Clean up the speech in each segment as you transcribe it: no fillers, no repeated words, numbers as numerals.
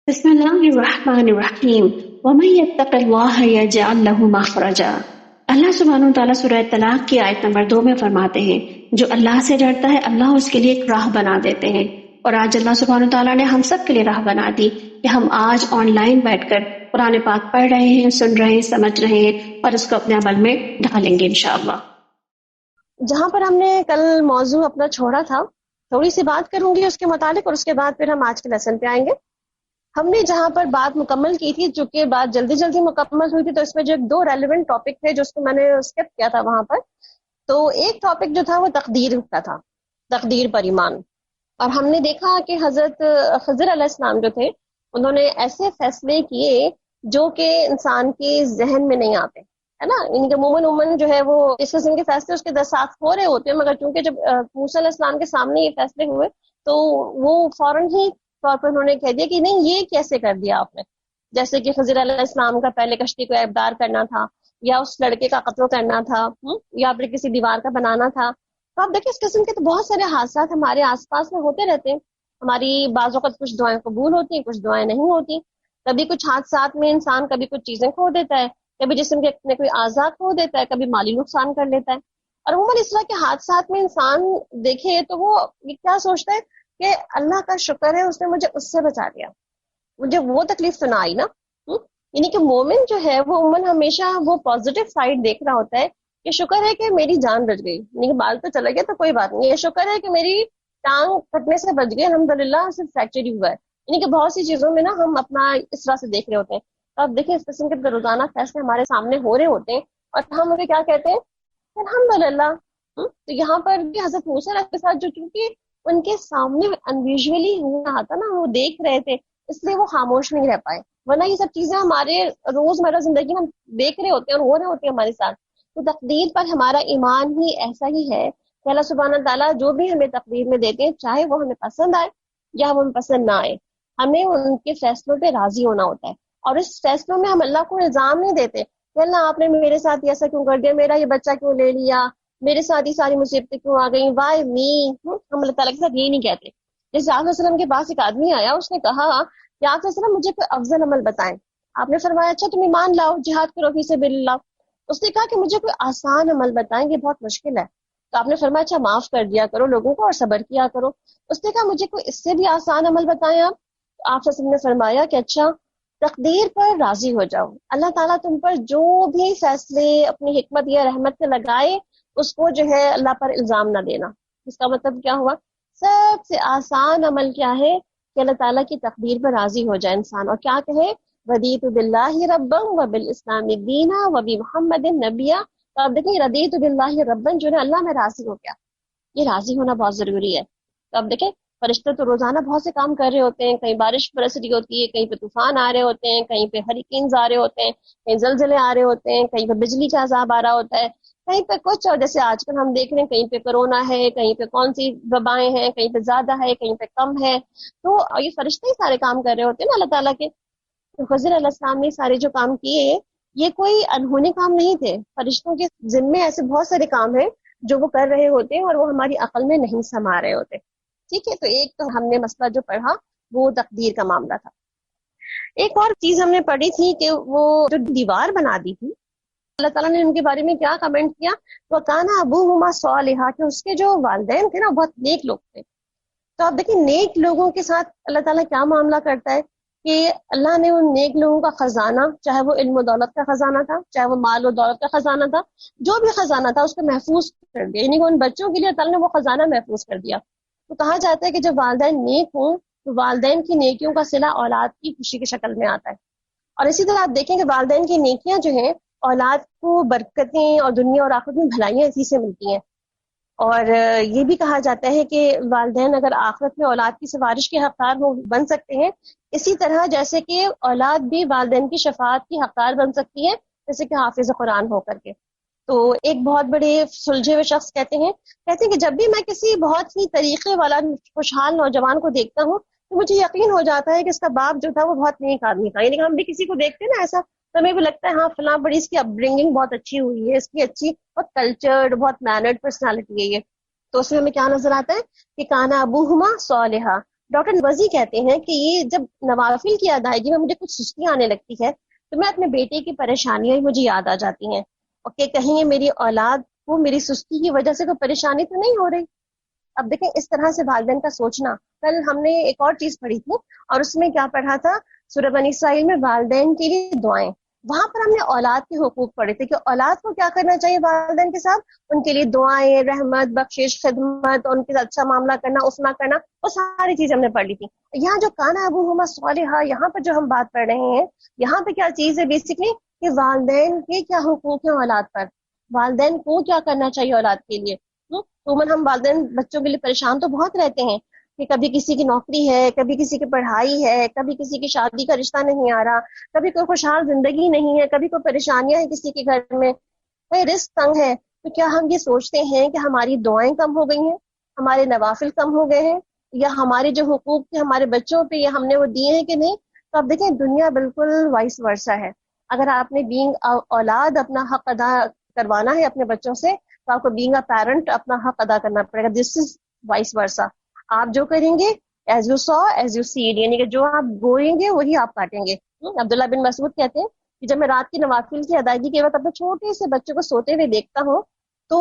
بسم اللہ الرحمن الرحیم ومن یتق اللہ یجعل لہ مخرجا۔ اللہ سبحانہ وتعالیٰ سورہ طلاق کی آیت نمبر 2 میں فرماتے ہیں جو اللہ سے ڈرتا ہے اللہ اس کے لیے ایک راہ بنا دیتے ہیں۔ اور آج اللہ سبحانہ وتعالیٰ نے ہم سب کے لیے راہ بنا دی کہ ہم آج آن لائن بیٹھ کر قرآن پاک پڑھ رہے ہیں، سن رہے ہیں، سمجھ رہے ہیں اور اس کو اپنے عمل میں ڈھالیں گے انشاءاللہ۔ جہاں پر ہم نے کل موضوع اپنا چھوڑا تھا، تھوڑی سی بات کروں گی اس کے متعلق، اور اس کے بعد پھر ہم آج کے لیسن پہ آئیں گے۔ ہم نے جہاں پر بات مکمل کی تھی، چونکہ بات جلدی جلدی مکمل ہوئی تھی تو اس میں جو 2 ریلیونٹ ٹاپک تھے جو اس کو میں نے اسکپ کیا تھا وہاں پر، تو ایک ٹاپک جو تھا وہ تقدیر کا تھا، تقدیر پر ایمان۔ اور ہم نے دیکھا کہ حضرت خضر علیہ السلام جو تھے انہوں نے ایسے فیصلے کیے جو کہ انسان کے ذہن میں نہیں آتے، ہے نا، ان کے عموماً جو ہے وہ اس قسم کے فیصلے اس کے ساتھ ہو رہے ہوتے ہیں، مگر چونکہ جب موسیٰ علیہ السلام کے سامنے یہ فیصلے ہوئے تو وہ فوراً ہی طور پر انہوں نے کہہ دیا کہ نہیں، یہ کیسے کر دیا آپ نے، جیسے کہ خضر علیہ السلام کا پہلے کشتی کو عیبدار کرنا تھا، یا اس لڑکے کا قتل کرنا تھا، یا پھر کسی دیوار کا بنانا تھا۔ تو آپ دیکھیں اس قسم کے تو بہت سارے حادثات ہمارے آس پاس میں ہوتے رہتے ہیں۔ ہماری بعض اوقات کچھ دعائیں قبول ہوتی ہیں، کچھ دعائیں نہیں ہوتی، کبھی کچھ حادثات میں انسان کبھی کچھ چیزیں کھو دیتا ہے، کبھی جسم کے اپنے کوئی اعضاء کھو دیتا ہے، کبھی مالی نقصان کر لیتا ہے۔ اور عموماً اس طرح کے حادثات میں انسان دیکھے تو وہ کیا سوچتا ہے کہ اللہ کا شکر ہے اس نے مجھے اس سے بچا دیا، مجھے وہ تکلیف تو نہ آئی نا۔ یعنی کہ مومن جو ہے وہ عموماً ہمیشہ وہ پازیٹیو سائڈ دیکھ رہا ہوتا ہے کہ شکر ہے کہ میری جان بچ گئی، یعنی کہ بال تو چلا گیا تو کوئی بات نہیں، یہ شکر ہے کہ میری ٹانگ پھٹنے سے بچ گئی، الحمدللہ صرف فریکچر ہی ہوا ہے۔ یعنی کہ بہت سی چیزوں میں نا ہم اپنا اس طرح سے دیکھ رہے ہوتے ہیں۔ تو آپ دیکھیں اس قسم کے روزانہ فیصلے ہمارے سامنے ہو رہے ہوتے ہیں اور ہم انہیں کیا کہتے ہیں؟ الحمدللہ۔ تو یہاں پر بھی حضرت موسیٰ علیہ کے ساتھ جو چونکہ ان کے سامنے انویژولی ہو رہا تھا نا، وہ دیکھ رہے تھے، اس لیے وہ خاموش نہیں رہ پائے، ورنہ یہ سب چیزیں ہمارے روزمرہ زندگی میں ہم دیکھ رہے ہوتے ہیں اور ہو رہے ہوتے ہیں ہمارے ساتھ۔ تو تقدیر پر ہمارا ایمان ہی ایسا ہی ہے کہ اللہ سبحانہ تعالیٰ جو بھی ہمیں تقدیر میں دیتے ہیں، چاہے وہ ہمیں پسند آئے یا ہمیں پسند نہ آئے، ہمیں ان کے فیصلوں پہ راضی ہونا ہوتا ہے۔ اور اس فیصلوں میں ہم اللہ کو الزام نہیں دیتے کہ اللہ آپ نے میرے ساتھ ایسا کیوں کر دیا، میرا یہ بچہ کیوں لے لیا، میرے ساتھ ہی ساری مصیبتیں کیوں آ گئیں، وائی می۔ ہم اللہ تعالیٰ کے ساتھ یہ نہیں کہتے۔ جیسے آپ علیہ وسلم کے پاس ایک آدمی آیا، اس نے کہا کہ آپ علیہ وسلم مجھے کوئی افضل عمل بتائیں۔ آپ نے فرمایا اچھا تم ایمان لاؤ، جہاد کرو فی سبیل اللہ۔ اس نے کہا کہ مجھے کوئی آسان عمل بتائیں، یہ بہت مشکل ہے۔ تو آپ نے فرمایا اچھا معاف کر دیا کرو لوگوں کو اور صبر کیا کرو۔ اس نے کہا مجھے کوئی اس سے بھی آسان عمل بتائیں آپ۔ تو آپ علیہ وسلم نے فرمایا کہ اچھا تقدیر پر راضی ہو جاؤ، اللہ تعالیٰ تم پر جو بھی فیصلے اپنی حکمت یا رحمت سے لگائے اس کو جو ہے اللہ پر الزام نہ دینا۔ اس کا مطلب کیا ہوا؟ سب سے آسان عمل کیا ہے کہ اللہ تعالیٰ کی تقدیر پر راضی ہو جائے انسان، اور کیا کہے رضیت باللہ ربا وبالاسلام دینا وبمحمد نبیا۔ تو آپ دیکھیں رضیت باللہ ربا جو ہے اللہ میں راضی ہو گیا، یہ راضی ہونا بہت ضروری ہے۔ تو آپ دیکھیں فرشتے تو روزانہ بہت سے کام کر رہے ہوتے ہیں، کہیں بارش برس رہی ہوتی ہے، کہیں پہ طوفان آ رہے ہوتے ہیں، کہیں پہ ہریکینز آ رہے ہوتے ہیں، کہیں زلزلے آ رہے ہوتے ہیں، کہیں پہ بجلی کا عذاب آ رہا ہوتا ہے، کہیں پہ کچھ، اور جیسے آج کل ہم دیکھ رہے ہیں کہیں پہ کرونا ہے، کہیں پہ کون سی وبائیں ہیں، کہیں پہ زیادہ ہے، کہیں پہ کم ہے۔ تو یہ فرشتے ہی سارے کام کر رہے ہوتے ہیں نا اللہ تعالیٰ کے۔ تو خضر علیہ السلام نے سارے جو کام کیے یہ کوئی انہونے کام نہیں تھے، فرشتوں کے ذمے ایسے بہت سارے کام ہیں جو وہ کر رہے ہوتے ہیں اور وہ ہماری عقل میں نہیں سما رہے ہوتے۔ ٹھیک ہے، تو ایک تو ہم نے مسئلہ جو پڑھا وہ تقدیر کا معاملہ تھا۔ ایک اور چیز ہم نے پڑھی تھی کہ وہ جو دیوار بنا دی تھی، اللہ تعالیٰ نے ان کے بارے میں کیا کمنٹ کیا؟ وَكَانَ أَبُوهُمَا صَالِحًا، کہ اس کے جو والدین تھے نا بہت نیک لوگ تھے۔ تو آپ دیکھیں نیک لوگوں کے ساتھ اللہ تعالیٰ کیا معاملہ کرتا ہے کہ اللہ نے ان نیک لوگوں کا خزانہ، چاہے وہ علم و دولت کا خزانہ تھا، چاہے وہ مال و دولت کا خزانہ تھا، جو بھی خزانہ تھا اس کو محفوظ کر دیا، یعنی کہ ان بچوں کے لیے اللہ تعالیٰ نے وہ خزانہ محفوظ کر دیا۔ تو کہا جاتا ہے کہ جب والدین نیک ہوں تو والدین کی نیکیوں کا صلہ اولاد کی خوشی کی شکل میں آتا ہے۔ اور اسی طرح آپ دیکھیں کہ والدین کی نیکیاں جو ہیں اولاد کو برکتیں اور دنیا اور آخرت میں بھلائیاں اسی سے ملتی ہیں۔ اور یہ بھی کہا جاتا ہے کہ والدین اگر آخرت میں اولاد کی سفارش کے حقدار بن سکتے ہیں، اسی طرح جیسے کہ اولاد بھی والدین کی شفاعت کی حقدار بن سکتی ہے، جیسے کہ حافظ قرآن ہو کر کے۔ تو ایک بہت بڑے سلجھے ہوئے شخص کہتے ہیں کہ جب بھی میں کسی بہت ہی طریقے والا خوشحال نوجوان کو دیکھتا ہوں تو مجھے یقین ہو جاتا ہے کہ اس کا باپ جو تھا وہ بہت نیک آدمی تھا۔ یعنی کہ ہم بھی کسی کو دیکھتے ہیں نا ایسا تو ہمیں بھی لگتا ہے ہاں فلاں بڑی اس کی اپ برنگنگ بہت اچھی ہوئی ہے، اس کی اچھی بہت کلچرڈ بہت مینرڈ پرسنالٹی ہے یہ۔ تو اس میں ہمیں کیا نظر آتا ہے کہ کانا ابوہما صالحا، ڈاکٹر وزی کہتے ہیں کہ یہ جب نوافل کی ادائیگی میں مجھے کچھ سستی آنے لگتی ہے تو میں اپنے بیٹے کی پریشانیاں مجھے یاد آ جاتی ہیں، اور کہ کہیں یہ میری اولاد کو میری سستی کی وجہ سے کوئی پریشانی تو نہیں ہو رہی۔ اب دیکھیں اس طرح سے والدین کا سوچنا، کل ہم نے ایک اور چیز پڑھی تھی اور اس میں کیا پڑھا تھا، سورہ بنی اسرائیل میں والدین کے لیے دعائیں، وہاں پر ہم نے اولاد کے حقوق پڑھے تھے کہ اولاد کو کیا کرنا چاہیے والدین کے ساتھ، ان کے لیے دعائیں، رحمت، بخشش، خدمت، ان کے ساتھ اچھا معاملہ کرنا، اسنا کرنا، وہ ساری چیزیں ہم نے پڑھ لی تھی۔ یہاں جو کانا ابوہما صالحا، یہاں پر جو ہم بات کر رہے ہیں، یہاں پہ کیا چیز ہے بیسکلی کہ والدین کے کیا حقوق ہیں اولاد پر، والدین کو کیا کرنا چاہیے اولاد کے لیے۔ عموماً ہم والدین بچوں کے لیے پریشان تو بہت رہتے ہیں کہ کبھی کسی کی نوکری ہے، کبھی کسی کی پڑھائی ہے، کبھی کسی کی شادی کا رشتہ نہیں آ رہا، کبھی کوئی خوشحال زندگی نہیں ہے، کبھی کوئی پریشانیاں ہیں کسی کے گھر میں، کوئی رزق تنگ ہے، تو کیا ہم یہ سوچتے ہیں کہ ہماری دعائیں کم ہو گئی ہیں، ہمارے نوافل کم ہو گئے ہیں، یا ہمارے جو حقوق تھے ہمارے بچوں پہ یا ہم نے وہ دیے ہیں کہ نہیں؟ تو اب دیکھیں دنیا بالکل وائس ورسا ہے۔ اگر آپ نے بینگ اولاد اپنا حق ادا کروانا ہے اپنے بچوں سے تو آپ کو بینگ اے پیرنٹ اپنا حق ادا کرنا پڑے گا۔ دس از وائس ورسا، آپ جو کریں گے as you so as you said, یعنی کہ جو آپ بوئیں گے وہی آپ کاٹیں گے۔ عبداللہ بن مسعود کہتے ہیں کہ جب میں رات کی نوافل کی ادائیگی کے وقت اپنے چھوٹے سے بچے کو سوتے ہوئے دیکھتا ہوں تو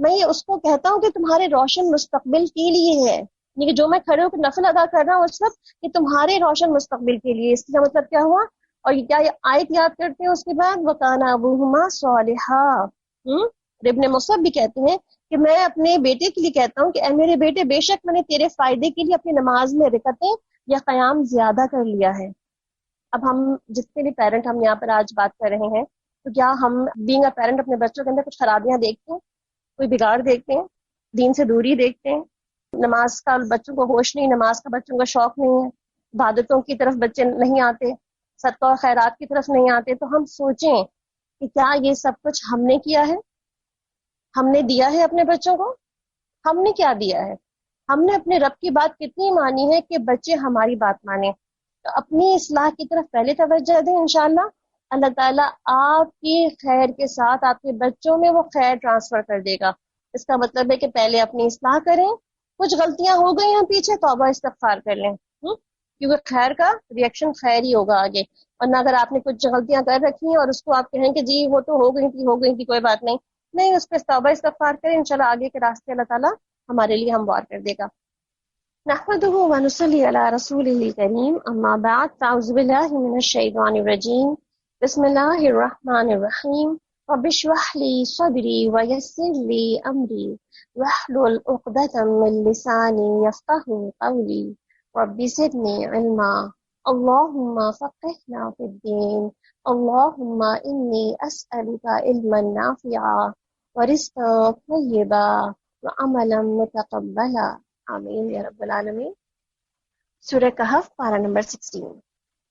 میں اس کو کہتا ہوں کہ تمہارے روشن مستقبل کے لیے ہے، یعنی کہ جو میں کھڑے ہو کے نفل ادا کر رہا ہوں اس وقت یہ تمہارے روشن مستقبل کے لیے۔ اس کا مطلب کیا ہوا؟ اور یہ کیا آیت یاد کرتے ہیں اس کے بعد وَكَانَ أَبُوهُمَا صَالِحًا۔ ابن مصعب بھی کہتے ہیں کہ میں اپنے بیٹے کے لیے کہتا ہوں کہ اے میرے بیٹے، بے شک میں نے تیرے فائدے کے لیے اپنی نماز میں رکعتیں یا قیام زیادہ کر لیا ہے۔ اب ہم جتنے بھی پیرنٹ ہم یہاں پر آج بات کر رہے ہیں تو کیا ہم بینگ اے پیرنٹ اپنے بچوں کے اندر کچھ خرابیاں دیکھتے ہیں، کوئی بگاڑ دیکھتے ہیں، دین سے دوری دیکھتے ہیں، نماز کا بچوں کو ہوش نہیں، نماز کا بچوں کا شوق نہیں ہے، عبادتوں کی طرف بچے نہیں آتے، صدقہ و خیرات کی طرف نہیں آتے، تو ہم سوچیں کہ کیا یہ سب کچھ ہم نے کیا ہے؟ ہم نے دیا ہے اپنے بچوں کو؟ ہم نے کیا دیا ہے؟ ہم نے اپنے رب کی بات کتنی مانی ہے کہ بچے ہماری بات مانیں؟ تو اپنی اصلاح کی طرف پہلے توجہ دیں، انشاءاللہ اللہ تعالیٰ آپ کی خیر کے ساتھ آپ کے بچوں میں وہ خیر ٹرانسفر کر دے گا۔ اس کا مطلب ہے کہ پہلے اپنی اصلاح کریں، کچھ غلطیاں ہو گئی ہیں پیچھے توبہ استغفار کر لیں، کیونکہ خیر کا ریئیکشن خیر ہی ہوگا آگے، ورنہ اگر آپ نے کچھ غلطیاں کر رکھی ہیں اور اس کو آپ کہیں کہ جی وہ تو ہو گئی تھی کوئی بات نہیں، اس پہ توبہ استغفار کریں، انشاءاللہ آگے کے راستے اللہ تعالیٰ ہمارے لیے ہموار کر دے گا۔ نحمده ونصلي على رسوله الكريم، اما بعد، فاعوذ بالله من الشيطان الرجيم، بسم الله الرحمن الرحيم، رب اشرح لي صدري ويسر لي امري واحلل عقدة من لساني يفقهوا قولي، رب زدني علما، اللهم فقهنا في الدين، اللهم إني أسألك علما نافعا ورزقا طيبا وعملا متقبلا، آمین یا رب العالمین۔ سورہ کہف پارہ نمبر 16۔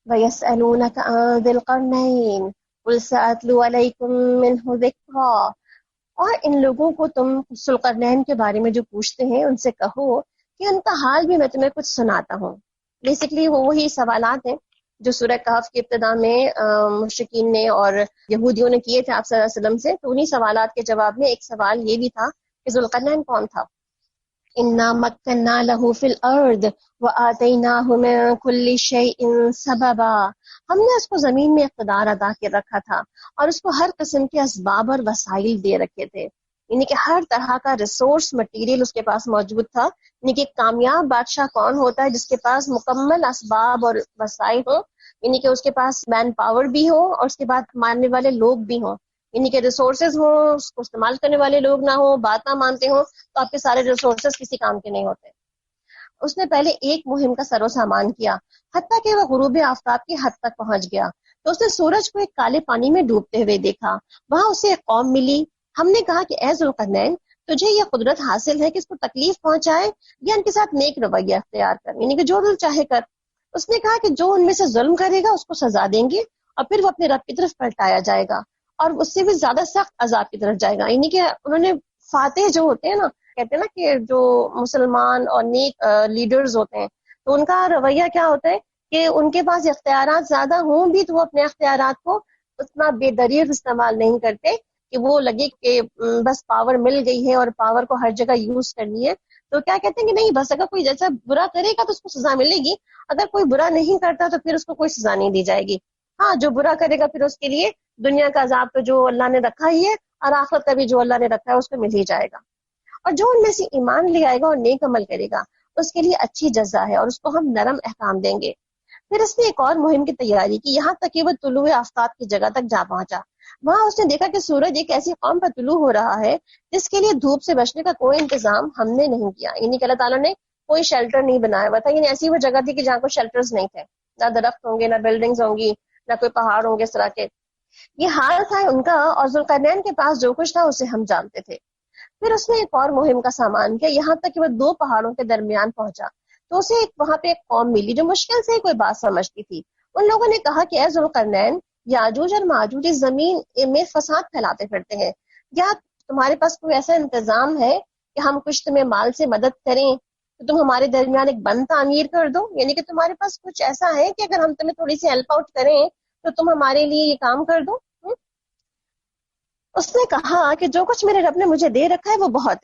وَيَسْأَلُونَكَ عَنِ ذِي الْقَرْنَيْنِ قُلْ سَأَتْلُو عَلَيْكُمْ مِنْهُ ذِكْرًا، اور ان لوگوں کو تم ذوالقرنین کے بارے میں جو پوچھتے ہیں ان سے کہو کہ ان کا حال بھی میں تمہیں کچھ سناتا ہوں۔ بیسیکلی وہ وہی سوالات ہیں جو سورہ کہف کی ابتدا میں مشرکین نے اور یہودیوں نے کیے تھے آپ صلی اللہ علیہ وسلم سے، تو انہی سوالات کے جواب میں ایک سوال یہ بھی تھا کہ ذوالقرنین کون تھا۔ اِنَّا مَكَّنَّا لَهُ فِي الْأَرْضِ وَآتَيْنَاهُ مِن كُلِّ شَيْءٍ سَبَبًا، ہم نے اس کو زمین میں اقتدار عطا کر رکھا تھا اور اس کو ہر قسم کے اسباب اور وسائل دے رکھے تھے، یعنی کہ ہر طرح کا ریسورس مٹیریل اس کے پاس موجود تھا۔ یعنی کہ کامیاب بادشاہ کون ہوتا ہے؟ جس کے پاس مکمل اسباب اور وسائل ہوں، یعنی کہ اس کے پاس مین پاور بھی ہو اور اس کے بعد ماننے والے لوگ بھی ہوں، یعنی کہ ریسورسز ہوں، اس کو استعمال کرنے والے لوگ نہ ہوں، بات نہ مانتے ہوں، تو آپ کے سارے ریسورسز کسی کام کے نہیں ہوتے۔ اس نے پہلے ایک مہم کا سر و سامان کیا، حتیٰ کہ وہ غروب آفتاب کی حد تک پہنچ گیا تو اس نے سورج کو ایک کالے پانی میں ڈوبتے ہوئے دیکھا، وہاں اسے ایک قوم ملی۔ ہم نے کہا کہ اے ذوالقرنین، تجھے یہ قدرت حاصل ہے کہ اس کو تکلیف پہنچائے یا ان کے ساتھ نیک رویہ اختیار کر، یعنی کہ جو دل چاہے کر۔ اس نے کہا کہ جو ان میں سے ظلم کرے گا اس کو سزا دیں گے اور پھر وہ اپنے رب کی طرف پلٹایا جائے گا اور اس سے بھی زیادہ سخت عذاب کی طرف جائے گا۔ یعنی کہ انہوں نے فاتح جو ہوتے ہیں نا، کہتے ہیں نا کہ جو مسلمان اور نیک لیڈرز ہوتے ہیں تو ان کا رویہ کیا ہوتا ہے کہ ان کے پاس اختیارات زیادہ ہوں بھی تو وہ اپنے اختیارات کو اتنا بے دریغ استعمال نہیں کرتے کہ وہ لگے کہ بس پاور مل گئی ہے اور پاور کو ہر جگہ یوز کرنی ہے، تو کیا کہتے ہیں کہ نہیں بس اگر کوئی جیسا برا کرے گا تو اس کو سزا ملے گی، اگر کوئی برا نہیں کرتا تو پھر اس کو کوئی سزا نہیں دی جائے گی. ہاں جو برا کرے گا پھر اس کے لیے دنیا کا عذاب تو جو اللہ نے رکھا ہی ہے، اور آخرت کا بھی جو اللہ نے رکھا ہے اس کو مل ہی جائے گا. اور جو ان میں سے ایمان لے آئے گا اور نیک عمل کرے گا اس کے لیے اچھی جزا ہے، اور اس کو ہم نرم احکام دیں گے. پھر اس نے ایک اور مہم کی تیاری کی، یہاں تک کہ وہ طلوع آفتاب کی جگہ تک جا پہنچا. وہاں اس نے دیکھا کہ سورج ایک ایسی قوم پر طلوع ہو رہا ہے جس کے لیے دھوپ سے بچنے کا کوئی انتظام ہم نے نہیں کیا، یعنی کہ اللہ تعالیٰ نے کوئی شیلٹر نہیں بنایا ہوا تھا. یعنی ایسی وہ جگہ تھی کہ جہاں کوئی شیلٹرز نہیں تھے، نہ درخت ہوں گے، نہ بلڈنگز ہوں گی، نہ کوئی پہاڑ ہوں گے اس طرح کے. یہ حال تھا ان کا، اور ذوالقرنین کے پاس جو کچھ تھا اسے ہم جانتے تھے. پھر اس نے ایک اور مہم کا سامان کیا، یہاں تک کہ وہ دو پہاڑوں کے درمیان پہنچا تو اسے وہاں پہ ایک قوم ملی جو مشکل سے کوئی بات سمجھتی تھی. ان لوگوں نے کہا کہ اے ذوالقرنین، یاجوج اور ماجوج اس زمین میں فساد پھیلاتے پھرتے ہیں، یا تمہارے پاس کوئی ایسا انتظام ہے کہ ہم کچھ تمہیں مال سے مدد کریں تو تم ہمارے درمیان ایک بند تعمیر کر دو؟ یعنی کہ تمہارے پاس کچھ ایسا ہے کہ اگر ہم تمہیں تھوڑی سی ہیلپ آؤٹ کریں تو تم ہمارے لیے یہ کام کر دو؟ اس نے کہا کہ جو کچھ میرے رب نے مجھے دے رکھا ہے وہ بہت،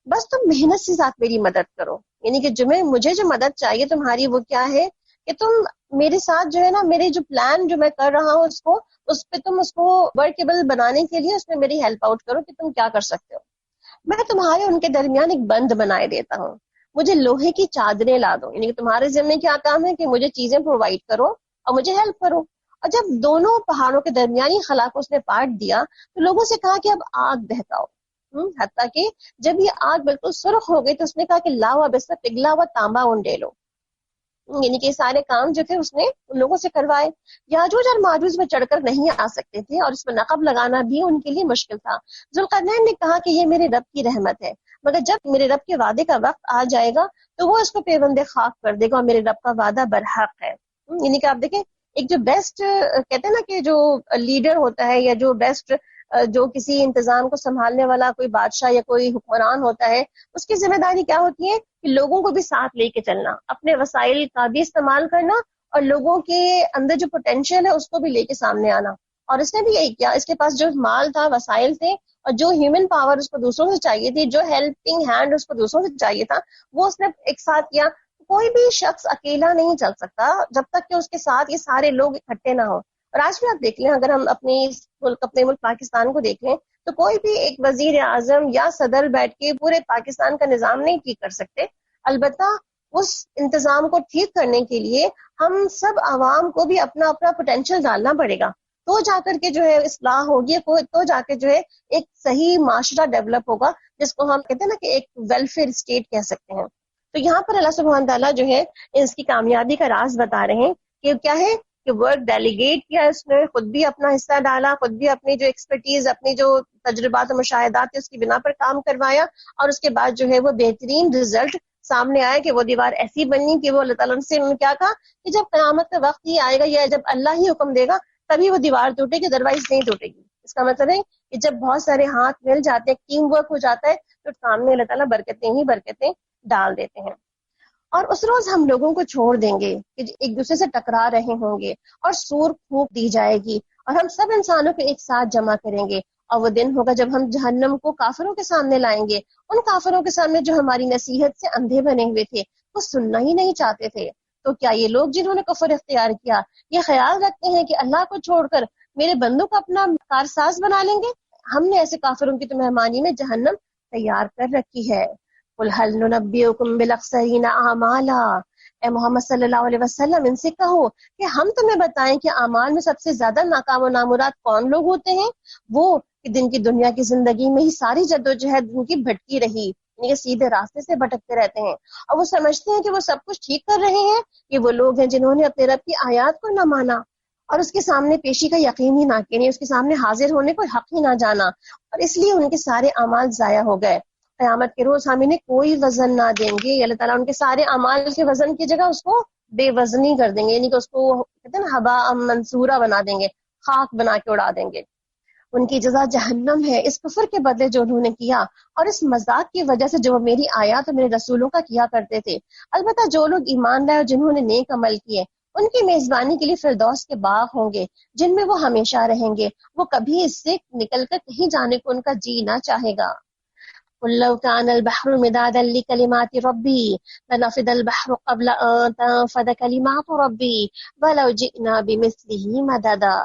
بس تم محنت سے ساتھ میری مدد کرو. یعنی کہ مجھے جو مدد چاہیے تمہاری وہ کیا ہے کہ تم میرے ساتھ جو ہے نا، میرے جو پلان جو میں کر رہا ہوں اس پہ تم اس کو ورکیبل بنانے کے لیے اس میں میری ہیلپ آؤٹ کرو کہ تم کیا کر سکتے ہو. میں تمہارے ان کے درمیان ایک بند بنائے دیتا ہوں، مجھے لوہے کی چادریں لا دو. یعنی کہ تمہارے ذمہ کیا کام ہے کہ مجھے چیزیں پرووائڈ کرو اور مجھے ہیلپ کرو. اور جب دونوں پہاڑوں کے درمیانی خلا کو اس نے پاٹ دیا تو لوگوں سے کہا کہ اب آگ بہکاؤ. حتیٰ کہ جب یہ آگ بالکل سرخ ہو گئی تو اس نے کہا کہ لاؤ اب اس میں پگھلا ہوا تانبا انڈے لو. یعنی کہ سارے کام جو تھے اس نے ان لوگوں سے کروائے. یاجوج اور ماجوج میں چڑھ کر نہیں آ سکتے تھے اور اس میں نقب لگانا بھی ان کے لیے مشکل تھا. ذوالقرنین نے کہا کہ یہ میرے رب کی رحمت ہے، مگر جب میرے رب کے وعدے کا وقت آ جائے گا تو وہ اس کو پیوند خاک کر دے گا، اور میرے رب کا وعدہ برحق ہے. یعنی کہ آپ دیکھیں ایک جو بیسٹ کہتے ہیں نا کہ جو لیڈر ہوتا ہے یا جو بیسٹ جو کسی انتظام کو سنبھالنے والا کوئی بادشاہ یا کوئی حکمران ہوتا ہے، اس کی ذمہ داری کیا ہوتی ہے کہ لوگوں کو بھی ساتھ لے کے چلنا، اپنے وسائل کا بھی استعمال کرنا، اور لوگوں کے اندر جو پوٹینشیل ہے اس کو بھی لے کے سامنے آنا. اور اس نے بھی یہی کیا. اس کے پاس جو مال تھا، وسائل تھے، اور جو ہیومن پاور اس کو دوسروں سے چاہیے تھی، جو ہیلپنگ ہینڈ اس کو دوسروں سے چاہیے تھا، وہ اس نے ایک ساتھ کیا. کوئی بھی شخص اکیلا نہیں چل سکتا جب تک کہ اس کے ساتھ یہ سارے لوگ اکٹھے نہ ہوں. اور آج بھی آپ دیکھ لیں، اگر ہم اپنے ملک پاکستان کو دیکھ لیں تو کوئی بھی ایک وزیر اعظم یا صدر بیٹھ کے پورے پاکستان کا نظام نہیں ٹھیک کر سکتے. البتہ اس انتظام کو ٹھیک کرنے کے لیے ہم سب عوام کو بھی اپنا اپنا پوٹینشیل ڈالنا پڑے گا، تو جا کر کے جو ہے اصلاح ہوگی، تو جا کے جو ہے ایک صحیح معاشرہ ڈیولپ ہوگا، جس کو ہم کہتے ہیں نا کہ ایک ویلفیئر اسٹیٹ کہہ سکتے ہیں. تو یہاں پر اللہ سبحانہ تعالیٰ جو ہے اس کی کامیابی کا راز بتا رہے ہیں کہ کیا ہے کہ ورک ڈیلیگیٹ کیا، اس نے خود بھی اپنا حصہ ڈالا، خود بھی اپنی جو ایکسپرٹیز، اپنی جو تجربات و مشاہدات ہے اس کی بنا پر کام کروایا، اور اس کے بعد جو ہے وہ بہترین رزلٹ سامنے آیا کہ وہ دیوار ایسی بنی کہ وہ اللہ تعالیٰ سے انہوں نے کیا کہا کہ جب قیامت کا وقت ہی آئے گا یا جب اللہ ہی حکم دے گا تبھی وہ دیوار ٹوٹے گی، ادروائز نہیں ٹوٹے گی. اس کا مطلب ہے کہ جب بہت سارے ہاتھ مل جاتے ہیں، ٹیم ورک ہو جاتا ہے، تو سامنے اللہ تعالیٰ برکتیں ہی برکتیں ڈال دیتے ہیں. اور اس روز ہم لوگوں کو چھوڑ دیں گے کہ ایک دوسرے سے ٹکرا رہے ہوں گے، اور سور پھونک دی جائے گی، اور ہم سب انسانوں کو ایک ساتھ جمع کریں گے. اور وہ دن ہوگا جب ہم جہنم کو کافروں کے سامنے لائیں گے، ان کافروں کے سامنے جو ہماری نصیحت سے اندھے بنے ہوئے تھے، وہ سننا ہی نہیں چاہتے تھے. تو کیا یہ لوگ جنہوں نے کفر اختیار کیا یہ خیال رکھتے ہیں کہ اللہ کو چھوڑ کر میرے بندوں کو اپنا کارساز بنا لیں گے؟ ہم نے ایسے کافروں کی تو مہمانی میں جہنم تیار کر رکھی ہے. قُلْ هَلْ نُنَبِّئُكُمْ بِالْأَخْسَرِينَ أَعْمَالًا، اے محمد صلی اللہ علیہ وسلم ان سے کہو کہ ہم تمہیں بتائیں کہ اعمال میں سب سے زیادہ ناکام و نامراد کون لوگ ہوتے ہیں؟ وہ کہ جن کی دنیا کی زندگی میں ہی ساری جدوجہد ان کی بھٹکی رہی، یہ سیدھے راستے سے بھٹکتے رہتے ہیں، اور وہ سمجھتے ہیں کہ وہ سب کچھ ٹھیک کر رہے ہیں. یہ وہ لوگ ہیں جنہوں نے اپنے رب کی آیات کو نہ مانا اور اس کے سامنے پیشی کا یقین ہی نہ کیا، یعنی اس کے سامنے حاضر ہونے کو حق ہی نہ جانا، اور اس لیے ان کے سارے اعمال ضائع ہو گئے. قیامت کے روز ہم انہیں کوئی وزن نہ دیں گے، اللہ تعالیٰ ان کے سارے اعمال کے وزن کی جگہ اس کو بے وزنی کر دیں گے، یعنی کہ اس کو کہتے ہیں نا ہبا منصورہ بنا دیں گے، خاک بنا کے اڑا دیں گے. ان کی جزا جہنم ہے اس کفر کے بدلے جو انہوں نے کیا، اور اس مذاق کی وجہ سے جو وہ میری آیات اور میرے رسولوں کا کیا کرتے تھے. البتہ جو لوگ ایمان لائے اور جنہوں نے نیک عمل کیے، ان کی میزبانی کے لیے فردوس کے باغ ہوں گے جن میں وہ ہمیشہ رہیں گے، وہ کبھی اس سے نکل کر کہیں جانے کو ان کا جی نہ چاہے گا. قل لو كان البحر مدادا لكلمات ربي لنفد البحر قبل أن تنفد كلمات ربي ولو جئنا بمثله مددا.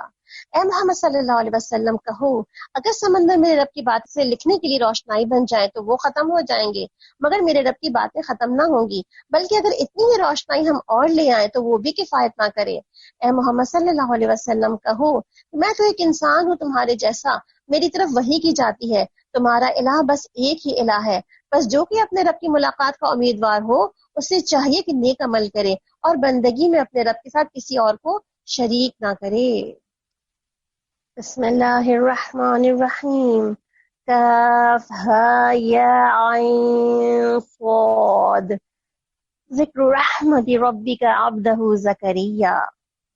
اے محمد صلی اللہ علیہ وسلم کہو اگر سمندر میرے رب کی بات سے لکھنے کے لیے روشنائی بن جائے تو وہ ختم ہو جائیں گے، مگر میرے رب کی باتیں ختم نہ ہوں گی، بلکہ اگر اتنی ہی روشنائی ہم اور لے آئیں تو وہ بھی کفایت نہ کرے۔ اے محمد صلی اللہ علیہ وسلم کہو میں تو ایک انسان ہوں تمہارے جیسا، میری طرف وحی کی جاتی ہے، تمہارا الہ بس ایک ہی الہ ہے، بس جو کہ اپنے رب کی ملاقات کا امیدوار ہو اسے چاہیے کہ نیک عمل کرے اور بندگی میں اپنے رب کے ساتھ کسی اور کو شریک نہ کرے۔ بسم اللہ الرحمن الرحیم، کاف ہا یا عین صاد، ذکر رحمت ربک عبدہ زکریا۔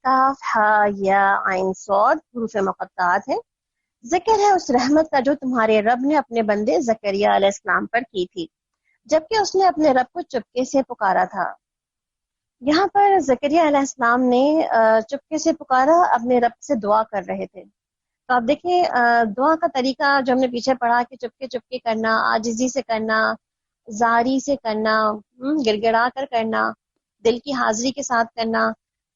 کاف ہا یا عین صاد حروف مقطعات ہیں، ذکر ہے اس رحمت کا جو تمہارے رب نے اپنے بندے زکریا علیہ السلام پر کی تھی جبکہ اس نے اپنے رب کو چپکے سے پکارا تھا۔ یہاں پر زکریا علیہ السلام نے چپکے سے پکارا، اپنے رب سے دعا کر رہے تھے۔ تو آپ دیکھیں دعا کا طریقہ جو ہم نے پیچھے پڑھا کہ چپکے چپکے کرنا، عاجزی سے کرنا، زاری سے کرنا، گڑ گڑا کر کرنا، دل کی حاضری کے ساتھ کرنا۔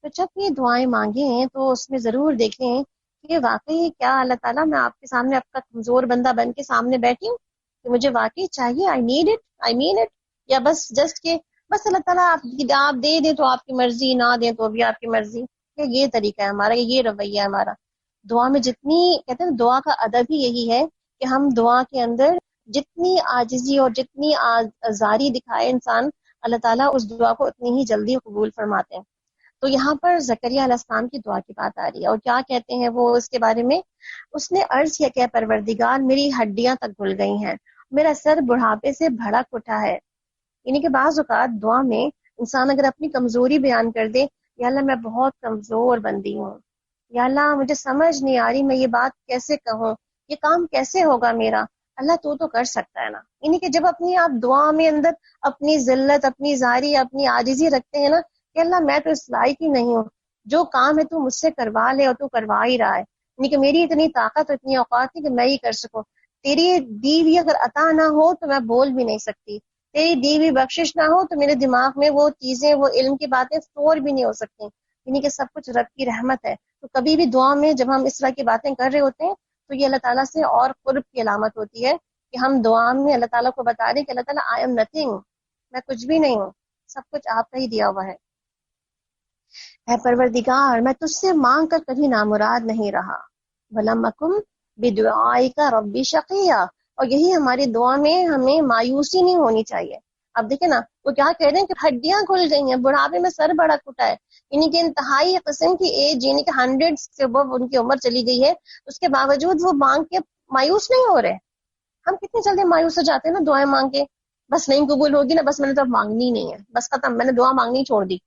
تو جب یہ دعائیں مانگیں ہیں تو اس میں ضرور دیکھیں کہ واقعی کیا اللہ تعالیٰ میں آپ کے سامنے آپ کا کمزور بندہ بن کے سامنے بیٹھی ہوں کہ مجھے واقعی چاہیے، I need it, I mean it, یا بس جسٹ کہ بس اللہ تعالیٰ آپ دے دیں تو آپ کی مرضی، نہ دیں تو بھی آپ کی مرضی۔ یہ طریقہ ہے ہمارا، یہ رویہ ہے ہمارا۔ دعا میں جتنی کہتے ہیں دعا کا ادب ہی یہی ہے کہ ہم دعا کے اندر جتنی عاجزی اور جتنی زاری دکھائے انسان، اللہ تعالیٰ اس دعا کو اتنی ہی جلدی قبول فرماتے ہیں۔ تو یہاں پر زکریا علیہ السلام کی دعا کی بات آ رہی ہے، اور کیا کہتے ہیں وہ اس کے بارے میں؟ اس نے عرض کیا کہ پروردگار میری ہڈیاں تک گل گئی ہیں، میرا سر بڑھاپے سے بھڑک اٹھا ہے۔ یعنی کہ بعض اوقات دعا میں انسان اگر اپنی کمزوری بیان کر دے، یا اللہ میں بہت کمزور بندی ہوں، یا اللہ مجھے سمجھ نہیں آ رہی میں یہ بات کیسے کہوں، یہ کام کیسے ہوگا میرا، اللہ تو کر سکتا ہے نا۔ یعنی کہ جب اپنی آپ دعا میں اندر اپنی ذلت، اپنی زاری، اپنی عاجزی رکھتے ہیں نا کہ اللہ میں تو اس لائق ہی نہیں ہوں، جو کام ہے تو مجھ سے کروا لے، اور تو کروا ہی رہا ہے، یعنی کہ میری اتنی طاقت، اتنی اوقات نہیں کہ میں ہی کر سکوں، تیری دی ہوئی اگر عطا نہ ہو تو میں بول بھی نہیں سکتی، تیری دی ہوئی بخشش نہ ہو تو میرے دماغ میں وہ چیزیں، وہ علم کی باتیں اسٹور بھی نہیں ہو سکتی، یعنی کہ سب کچھ رب کی رحمت ہے۔ تو کبھی بھی دعا میں جب ہم اس طرح کی باتیں کر رہے ہوتے ہیں تو یہ اللہ تعالیٰ سے اور قرب کی علامت ہوتی ہے کہ ہم دعا میں اللہ تعالیٰ کو بتا دیں کہ اللہ تعالیٰ آئی ایم نتھنگ، میں کچھ بھی نہیں ہوں، سب کچھ آپ کا ہی دیا ہوا ہے۔ اے پروردگار میں تجھ سے مانگ کر کبھی نامراد نہیں رہا، وَلَمْ أَكُنْ بِدُعَائِكَ رَبِّ شَقِيًّا، اور یہی ہماری دعا میں ہمیں مایوسی نہیں ہونی چاہیے۔ اب دیکھیں نا وہ کیا کہہ رہے ہیں کہ ہڈیاں کھل گئی ہیں، بڑھاپے میں سر بڑا اٹھا ہے، یعنی کہ انتہائی قسم کی ایج، یعنی کہ 100 سے ابو ان کی عمر چلی گئی ہے، اس کے باوجود وہ مانگ کے مایوس نہیں ہو رہے۔ ہم کتنی جلدی مایوس ہو جاتے ہیں نا دعائیں مانگ کے، بس نہیں قبول ہوگی نا، بس میں نے تو اب مانگنی نہیں ہے، بس ختم، میں نے دعا مانگنی چھوڑ دی۔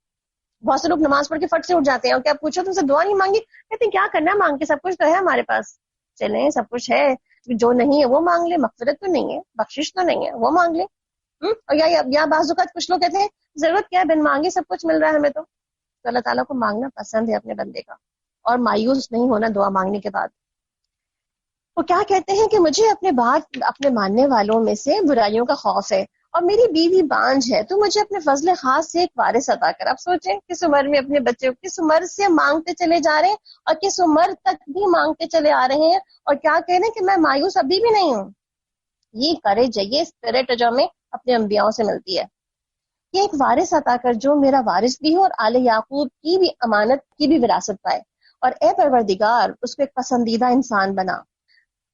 بہت سے لوگ نماز پڑھ کے فٹ سے اٹھ جاتے ہیں، اور کیا پوچھو تم سے دعا نہیں مانگی، کہتے ہیں کیا کرنا ہے مانگ کے، سب کچھ تو ہے ہمارے پاس، چلیں سب کچھ ہے، جو نہیں ہے وہ مانگ لے، مغفرت تو نہیں ہے، بخشش تو نہیں ہے وہ مانگ لے۔ اور یا بعض اوقات کچھ لوگ کہتے ہیں ضرورت کیا ہے، بن مانگے سب کچھ مل رہا ہے ہمیں تو اللہ تعالیٰ کو مانگنا پسند ہے اپنے بندے کا، اور مایوس نہیں ہونا دعا مانگنے کے بعد۔ وہ کیا کہتے ہیں کہ مجھے اپنے بعد اپنے ماننے والوں میں سے برائیوں کا خوف ہے، اور میری بیوی بانجھ ہے، تو مجھے اپنے فضل خاص سے ایک وارث عطا کر۔ آپ سوچیں کس عمر میں اپنے بچے کو کس عمر سے مانگتے چلے جا رہے ہیں، اور کس عمر تک بھی مانگتے چلے آ رہے ہیں، اور کیا کہہ رہے ہیں کہ میں مایوس ابھی بھی نہیں ہوں۔ یہ کریج ہے، یہ اسپرٹ جو ہمیں اپنے انبیاءوں سے ملتی ہے، یہ ایک وارث عطا کر جو میرا وارث بھی ہو اور آل یعقوب کی بھی امانت کی بھی وراثت پائے، اور اے پروردگار اس کو ایک پسندیدہ انسان بنا۔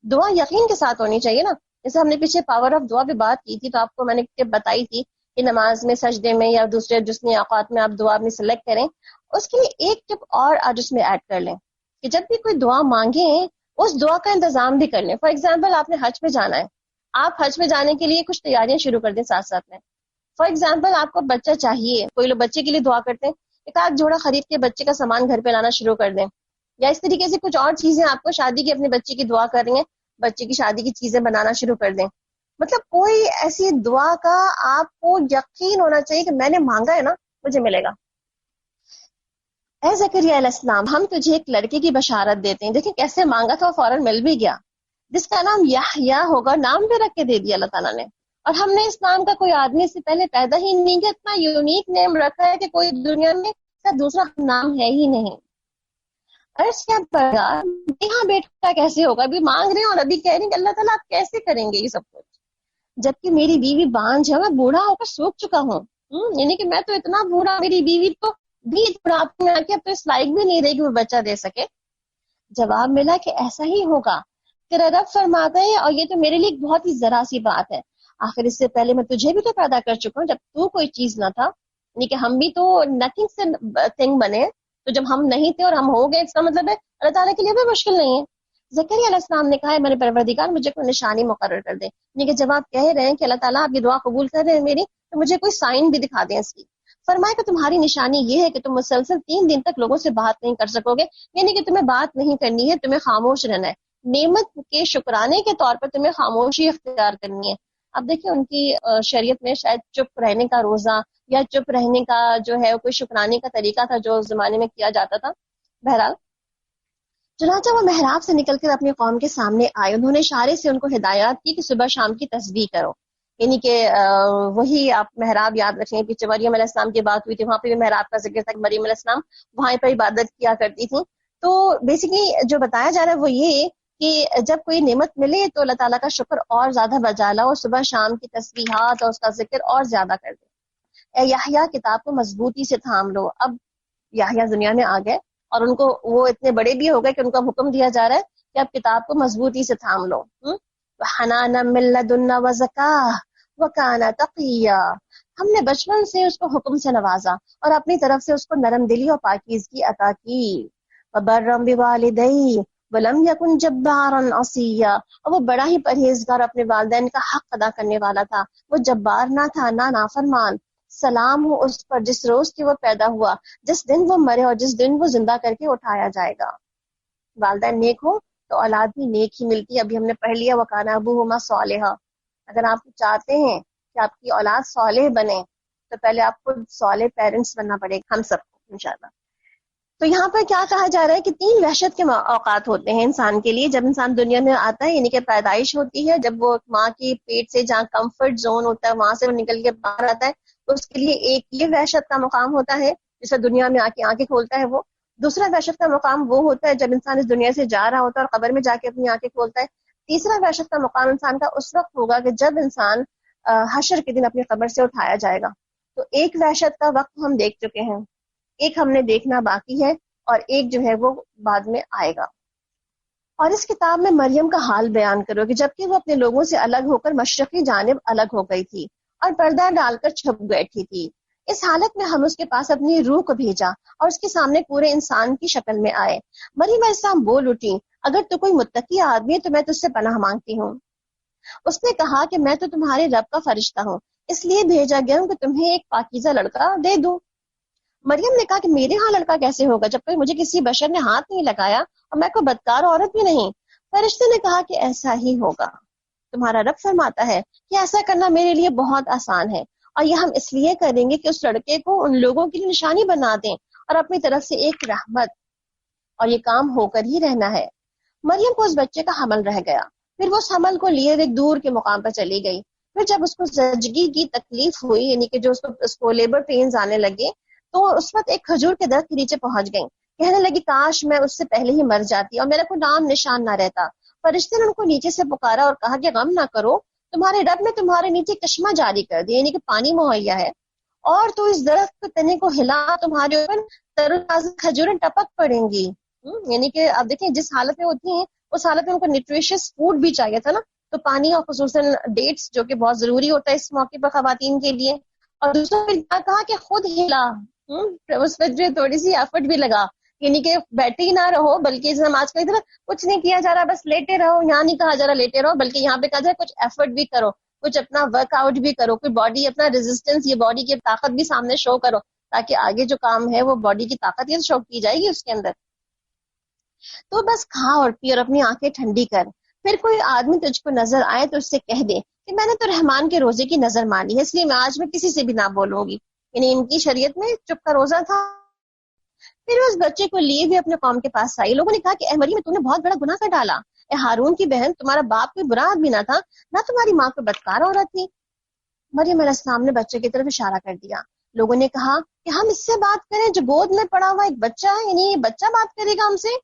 دعا یقین کے ساتھ ہونی چاہیے نا، جیسے ہم نے پیچھے پاور آف دعا پہ بات کی تھی، تو آپ کو میں نے ٹپ بتائی تھی کہ نماز میں، سجدے میں، یا دوسرے جسمی اوقات میں آپ دعا اپنی سلیکٹ کریں، اس کے لیے ایک ٹپ اور آج اس میں ایڈ کر لیں کہ جب بھی کوئی دعا مانگیں اس دعا کا انتظام بھی کر لیں۔ فار ایگزامپل آپ نے حج پہ جانا ہے، آپ حج پہ جانے کے لیے کچھ تیاریاں شروع کر دیں ساتھ ساتھ میں۔ فار ایگزامپل آپ کو بچہ چاہیے، کوئی لوگ بچے کے لیے دعا کرتے ہیں، ایک آدھ جوڑا خرید کے بچے کا سامان گھر پہ لانا شروع کر دیں، یا اس طریقے سے کچھ اور چیزیں آپ کو شادی کی اپنے بچے کی دعا کر رہی ہیں، بچے کی شادی کی چیزیں بنانا شروع کر دیں۔ مطلب کوئی ایسی دعا کا آپ کو یقین ہونا چاہیے کہ میں نے مانگا ہے نا مجھے ملے گا۔ اے زکریا علیہ السلام ہم تجھے ایک لڑکے کی بشارت دیتے ہیں، دیکھیں کیسے مانگا تھا، فوراً مل بھی گیا۔ جس کا نام یحییٰ ہوگا، نام بھی رکھ کے دے دیا اللہ تعالیٰ نے. اور ہم نے اس نام کا کوئی آدمی سے پہلے پیدا ہی نہیں کیا، اتنا یونیک نیم رکھا ہے کہ کوئی دنیا میں کا دوسرا نام ہے ہی نہیں. عرض کیا پڑا یہاں بیٹا کیسے ہوگا، ابھی مانگ رہے ہیں اور ابھی کہہ رہے ہیں کہ اللہ تعالیٰ آپ کیسے کریں گے یہ سب کچھ، جبکہ میری بیوی بانجھ ہے، میں بوڑھا ہو کر سوکھ چکا ہوں. یعنی کہ میں تو اتنا بوڑھا، میری بیوی تو بھی بڑھاپے میں آ کے اب تو اس لائق بھی نہیں رہی کہ وہ بچہ دے سکے. جواب ملا کہ ایسا ہی ہوگا. تیرا رب فرماتا ہے، اور یہ تو میرے لیے بہت ہی ذرا سی بات ہے، آخر اس سے پہلے میں تجھے بھی تو پیدا کر چکا ہوں جب تو کوئی چیز نہ تھا. یعنی کہ ہم بھی تو نتھنگ سے تھنگ بنے، تو جب ہم نہیں تھے اور ہم ہو گئے، اس کا مطلب ہے اللہ تعالیٰ کے لیے بھی مشکل نہیں ہے. زکریا علیہ السلام نے کہا ہے میرے پروردگار مجھے کوئی نشانی مقرر کر دے. یعنی کہ جب آپ کہہ رہے ہیں کہ اللہ تعالیٰ آپ یہ دعا قبول کر رہے ہیں میری، تو مجھے کوئی سائن بھی دکھا دیں اس کی. فرمایا کہ تمہاری نشانی یہ ہے کہ تم مسلسل 3 دن تک لوگوں سے بات نہیں کر سکو گے. یعنی کہ تمہیں بات نہیں کرنی ہے، تمہیں خاموش رہنا ہے. نعمت کے شکرانے کے طور پر تمہیں خاموشی اختیار کرنی ہے. اب دیکھیں ان کی شریعت میں شاید چپ رہنے کا روزہ یا چپ رہنے کا جو ہے کوئی شکرانے کا طریقہ تھا جو اس زمانے میں کیا جاتا تھا. بہرحال چنانچہ وہ محراب سے نکل کر اپنی قوم کے سامنے آئے. انہوں نے اشارے سے ان کو ہدایات کی کہ صبح شام کی تسبیح کرو. یعنی کہ وہی آپ محراب یاد رکھیں، پیچھے مریم علیہ السلام کی بات ہوئی تھی، وہاں پہ بھی محراب کا ذکر تھا کہ مریم علیہ السلام وہاں پر عبادت کیا کرتی تھی. تو بیسیکلی جو بتایا جا رہا ہے وہ یہ کہ جب کوئی نعمت ملے تو اللہ تعالیٰ کا شکر اور زیادہ بجا لاؤ، صبح شام کی تسبیحات اور اس کا ذکر اور زیادہ کر دے. اے یحییٰ کتاب کو مضبوطی سے تھام لو. اب یحییٰ دنیا میں آ گئے اور ان کو وہ اتنے بڑے بھی ہو گئے کہ ان کو حکم دیا جا رہا ہے کہ اب کتاب کو مضبوطی سے تھام لو. حنانا من لدنا وزکاہ وکانا تقیہ. ہم نے بچپن سے اس کو حکم سے نوازا اور اپنی طرف سے اس کو نرم دلی اور پاکیزگی عطا کی. وبرم بوالدی ولم یکن جبارا عصیا. اور وہ بڑا ہی پرہیزگار، اپنے والدین کا حق ادا کرنے والا تھا، وہ جبار نہ تھا نہ نافرمان. سلام ہو اس پر جس روز کی وہ پیدا ہوا، جس دن وہ مرے اور جس دن وہ زندہ کر کے اٹھایا جائے گا. والدین نیک ہو تو اولاد بھی نیک ہی ملتی ہے. ابھی ہم نے پڑھ لیا وکانا ابوہما صالحا. اگر آپ چاہتے ہیں کہ آپ کی اولاد صالح بنے تو پہلے آپ کو صالح پیرنٹس بننا پڑے گا، ہم سب کو انشاءاللہ. تو یہاں پر کیا کہا جا رہا ہے کہ 3 وحشت کے اوقات ہوتے ہیں انسان کے لیے جب انسان دنیا میں آتا ہے. یعنی کہ پیدائش ہوتی ہے، جب وہ ماں کی پیٹ سے جہاں کمفرٹ زون ہوتا ہے وہاں سے وہ نکل کے باہر آتا ہے، اس کے لیے ایک یہ وحشت کا مقام ہوتا ہے جسے دنیا میں آ کے آنکھیں کھولتا ہے وہ. دوسرا وحشت کا مقام وہ ہوتا ہے جب انسان اس دنیا سے جا رہا ہوتا ہے اور قبر میں جا کے اپنی آنکھیں کھولتا ہے. تیسرا وحشت کا مقام انسان کا اس وقت ہوگا کہ جب انسان حشر کے دن اپنی قبر سے اٹھایا جائے گا. تو ایک وحشت کا وقت ہم دیکھ چکے ہیں، ایک ہم نے دیکھنا باقی ہے اور ایک جو ہے وہ بعد میں آئے گا. اور اس کتاب میں مریم کا حال بیان کرو کہ جبکہ وہ اپنے لوگوں سے الگ ہو کر مشرقی جانب الگ ہو گئی تھی اور پردہ ڈال کر چھپ بیٹھی تھی. اس حالت میں ہم اس کے پاس اپنی روح کو بھیجا اور اس کے سامنے پورے انسان کی شکل میں آئے. مریم علیہ السلام بول اٹھی، اگر تو کوئی متقی آدمی ہے تو میں تجھ سے پناہ مانگتی ہوں. اس نے کہا کہ میں تو تمہارے رب کا فرشتہ ہوں، اس لیے بھیجا گیا ہوں کہ تمہیں ایک پاکیزہ لڑکا دے دوں. مریم نے کہا کہ میرے ہاں لڑکا کیسے ہوگا جب کوئی مجھے کسی بشر نے ہاتھ نہیں لگایا اور میں کوئی بدکار عورت بھی نہیں. فرشتے نے کہا کہ ایسا ہی ہوگا. تمہارا رب فرماتا ہے کہ ایسا کرنا میرے لیے بہت آسان ہے، اور یہ ہم اس لیے کریں گے کہ اس لڑکے کو ان لوگوں کی نشانی بنا دیں اور اپنی طرف سے ایک رحمت، اور یہ کام ہو کر ہی رہنا ہے. مریم کو اس بچے کا حمل رہ گیا، پھر وہ اس حمل کو لیے ایک دور کے مقام پر چلی گئی. پھر جب اس کو زچگی کی تکلیف ہوئی، یعنی کہ جو اس کو لیبر پینز آنے لگے، تو اس وقت ایک کھجور کے درخت کے نیچے پہنچ گئی. کہنے لگی کاش میں اس سے پہلے ہی مر جاتی اور میرا کوئی نام نشان نہ رہتا. فرشتے نے ان کو نیچے سے پکارا اور کہا کہ غم نہ کرو، تمہارے رب نے تمہارے نیچے چشمہ جاری کر دیا، یعنی کہ پانی مہیا ہے، اور تو اس درخت کے تنے کو ہلا، تمہارے اوپر تر و تازہ کھجوریں ٹپک پڑیں گی. یعنی کہ اب دیکھیں جس حالت میں ہوتی ہیں اس حالت میں ان کو نیوٹریشس فوڈ بھی چاہیے تھا نا، تو پانی اور خصوصاً ڈیٹس جو کہ بہت ضروری ہوتا ہے اس موقع پر خواتین کے لیے. اور دوسرا پھر کیا کہا کہ خود ہلا، اس پر جو تھوڑی سی ایفرٹ بھی لگا، یعنی کہ بیٹھے ہی نہ رہو، بلکہ جیسے ہم آج کل ادھر کچھ نہیں کیا جا رہا بس لیٹے رہو. یہاں نہیں کہا جا رہا لیٹے رہو، بلکہ یہاں پہ کہا جا رہا کچھ ایفرٹ بھی کرو، کچھ اپنا ورک آؤٹ بھی کرو، کوئی باڈی اپنا ریزسٹنس، یہ باڈی کی طاقت بھی سامنے شو کرو، تاکہ آگے جو کام ہے وہ باڈی کی طاقت یہ شو کی جائے گی اس کے اندر. تو بس کھا اور پی اور اپنی آنکھیں ٹھنڈی کر. پھر کوئی آدمی تجھ کو نظر آئے تو اس سے کہہ دے کہ میں نے تو رحمان کے روزے کی نظر مانی ہے، اس لیے میں آج میں کسی سے بھی نہ بولوں گی. یعنی ان کی شریعت میں چپ کا روزہ تھا. پھر اس بچے کو لیے بھی اپنے قوم کے پاس آئی. لوگوں نے کہا کہ اے مریم تو نے بہت بڑا گناہ کر ڈالا، اے ہارون کی بہن، تمہارا باپ کوئی برا آدمی نہ تھا، نہ تمہاری ماں کوئی بدکار عورت تھی۔ مریم علیہ السلام نے بچے کی طرف اشارہ کر دیا۔ لوگوں نے کہا کہ ہم اس سے بات کریں جو گود میں پڑا ہوا ایک بچہ ہے، یعنی یہ بچہ بات کرے گا ہم سے؟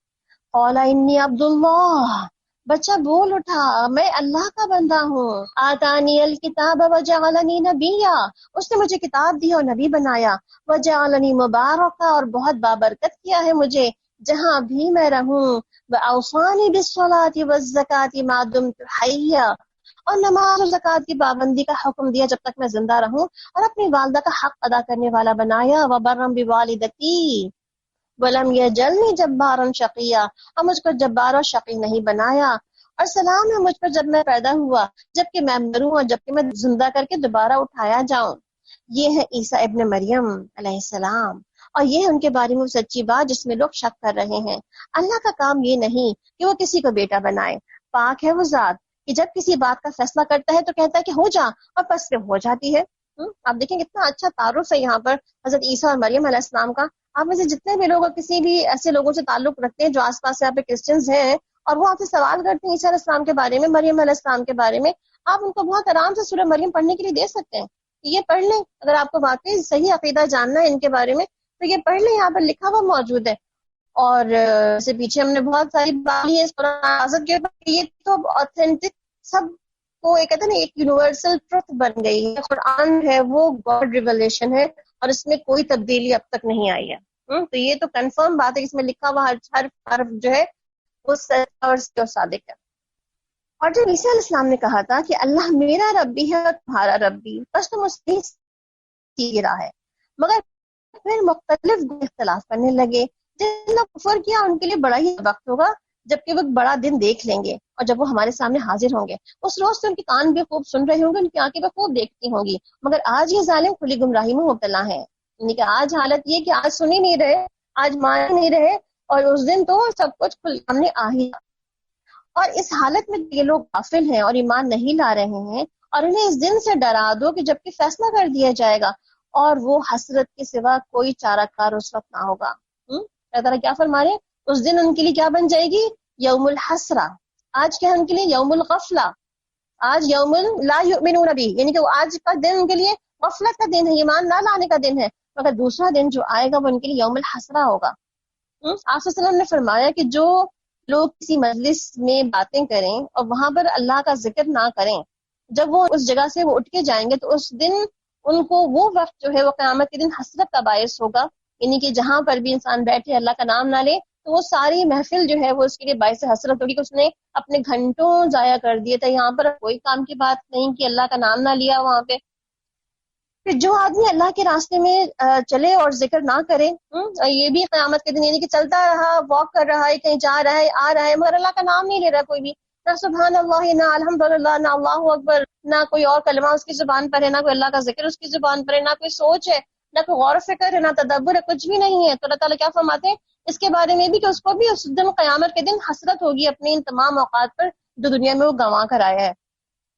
قال انی عبد اللہ، بچہ بول اٹھا میں اللہ کا بندہ ہوں، آتانی الکتاب وجعلنی نبیا، اس نے مجھے کتاب دی اور نبی بنایا، وجعلنی مبارکا، اور بہت بابرکت کیا ہے مجھے جہاں بھی میں رہوں، واوصانی بالصلاۃ والزکاۃ ما دمت حیا، اور نماز اور زکوٰۃ کی پابندی کا حکم دیا جب تک میں زندہ رہوں، اور اپنی والدہ کا حق ادا کرنے والا بنایا، وبرم بوالدتی ولم یجعلنی جبارا شقیا، اور مجھ کو جبار اور شقی نہیں بنایا، اور سلام ہے مجھ پر جب میں پیدا ہوا، جبکہ میں مروں اور جبکہ میں زندہ کر کے دوبارہ اٹھایا جاؤں۔ یہ ہے عیسیٰ ابن مریم علیہ السلام، اور یہ ہے ان کے بارے میں سچی بات جس میں لوگ شک کر رہے ہیں۔ اللہ کا کام یہ نہیں کہ وہ کسی کو بیٹا بنائے، پاک ہے وہ ذات کہ جب کسی بات کا فیصلہ کرتا ہے تو کہتا ہے کہ ہو جا، اور پس پہ ہو جاتی ہے۔ آپ دیکھیں کتنا اچھا تعارف ہے یہاں پر حضرت عیسیٰ اور مریم علیہ السلام کا۔ آپ میں سے جتنے بھی لوگ کسی بھی ایسے لوگوں سے تعلق رکھتے ہیں جو آس پاس سے آپ کرسچنز ہیں اور وہ آپ سے سوال کرتے ہیں عیسیٰ علیہ السلام کے بارے میں، مریم علیہ السلام کے بارے میں، آپ ان کو بہت آرام سے سورہ مریم پڑھنے کے لیے دے سکتے ہیں، یہ پڑھ لیں۔ اگر آپ کو واقعی صحیح عقیدہ جاننا ہے ان کے بارے میں تو یہ پڑھ لیں، یہاں پر لکھا ہوا موجود ہے۔ اور اس سے پیچھے ہم نے بہت ساری بات کی ہے اس قرآن کے اوپر، یہ تو آتھینٹک سب کو ایک کہتے ہیں نا ایک یونیورسل ٹروتھ بن گئی ہے۔ قرآن ہے وہ گاڈ ریویلیشن ہے اور اس میں کوئی تبدیلی اب تک نہیں آئی ہے۔ تو یہ تو کنفرم بات ہے، اس میں لکھا ہوا ہر حرف جو ہے وہ سچ اور صادق ہے۔ اور جب عیسیٰ علیہ السلام نے کہا تھا کہ اللہ میرا رب بھی ہے اور تمہارا رب بھی، بس تم اس کی سیرا ہے، مگر پھر مختلف اختلاف کرنے لگے۔ جن نے کفر کیا ان کے لیے بڑا ہی وقت ہوگا جبکہ وہ بڑا دن دیکھ لیں گے، اور جب وہ ہمارے سامنے حاضر ہوں گے اس روز سے ان کے کان بھی خوب سن رہے ہوں گے، ان کی آنکھیں بھی خوب دیکھتی ہوں گی، مگر آج یہ ظالم کھلی گمراہی میں مبتلا ہیں۔ یعنی کہ آج حالت یہ کہ آج سن ہی نہیں رہے، آج مان نہیں رہے، اور اس دن تو سب کچھ سامنے آ ہی۔ اور اس حالت میں یہ لوگ غافل ہیں اور ایمان نہیں لا رہے ہیں، اور انہیں اس دن سے ڈرا دو کہ جب کہ فیصلہ کر دیا جائے گا اور وہ حسرت کے سوا کوئی چارہ کار اس وقت نہ ہوگا۔ اللہ تعالیٰ کیا فرما رہے ہیں؟ اس دن ان کے لیے کیا بن جائے گی؟ یوم الحسرہ۔ آج کیا ہے ان کے لیے؟ یوم الغفلہ، آج یوم لا یؤمنون بھی، یعنی کہ آج کا دن ان کے لیے غفلت کا دن ہے، ایمان نہ لانے کا دن ہے، مگر دوسرا دن جو آئے گا وہ ان کے لیے یوم الحسرہ ہوگا۔ آپ صلی اللہ علیہ وسلم نے فرمایا کہ جو لوگ کسی مجلس میں باتیں کریں اور وہاں پر اللہ کا ذکر نہ کریں، جب وہ اس جگہ سے وہ اٹھ کے جائیں گے تو اس دن ان کو وہ وقت جو ہے وہ قیامت کے دن حسرت کا باعث ہوگا، یعنی کہ جہاں پر بھی انسان بیٹھے اللہ کا نام نہ لے تو وہ ساری محفل جو ہے وہ اس کے لیے باعث حسرت ہوگی کہ اس نے اپنے گھنٹوں ضائع کر دیے تھے، یہاں پر کوئی کام کی بات نہیں کہ اللہ کا نام نہ لیا وہاں پہ۔ پھر جو آدمی اللہ کے راستے میں چلے اور ذکر نہ کرے، یہ بھی قیامت کے دن یعنی کہ چلتا رہا، واک کر رہا ہے، کہیں جا رہا ہے، آ رہا ہے، مگر اللہ کا نام نہیں لے رہا کوئی بھی، نہ سبحان اللہ، نہ الحمدللہ، نہ اللہ اکبر، نہ کوئی اور کلمہ اس کی زبان پر ہے، نہ کوئی اللہ کا ذکر اس کی زبان پر ہے، نہ کوئی سوچ ہے، نہ کوئی غور و فکر ہے، نہ تدبر ہے، کچھ بھی نہیں ہے، تو اللہ تعالیٰ کیا فرماتے ہیں اس کے بارے میں بھی کہ اس کو بھی اس دن قیامت کے دن حسرت ہوگی اپنے ان تمام اوقات پر جو دنیا میں وہ گنوا کر آیا ہے۔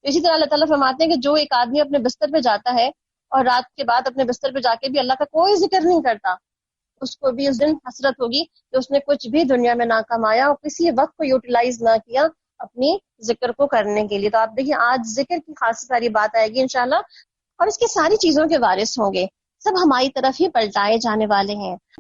اسی طرح اللہ تعالیٰ فرماتے ہیں کہ جو ایک آدمی اپنے بستر پہ جاتا ہے اور رات کے بعد اپنے بستر پہ جا کے بھی اللہ کا کوئی ذکر نہیں کرتا، اس کو بھی اس دن حسرت ہوگی کہ اس نے کچھ بھی دنیا میں نہ کمایا اور کسی وقت کو یوٹیلائز نہ کیا اپنی ذکر کو کرنے کے لیے۔ تو آپ دیکھیں آج ذکر کی خاص ساری بات آئے گی انشاءاللہ، اور اس کی ساری چیزوں کے وارث ہوں گے، سب ہماری طرف ہی پلٹائے جانے والے ہیں۔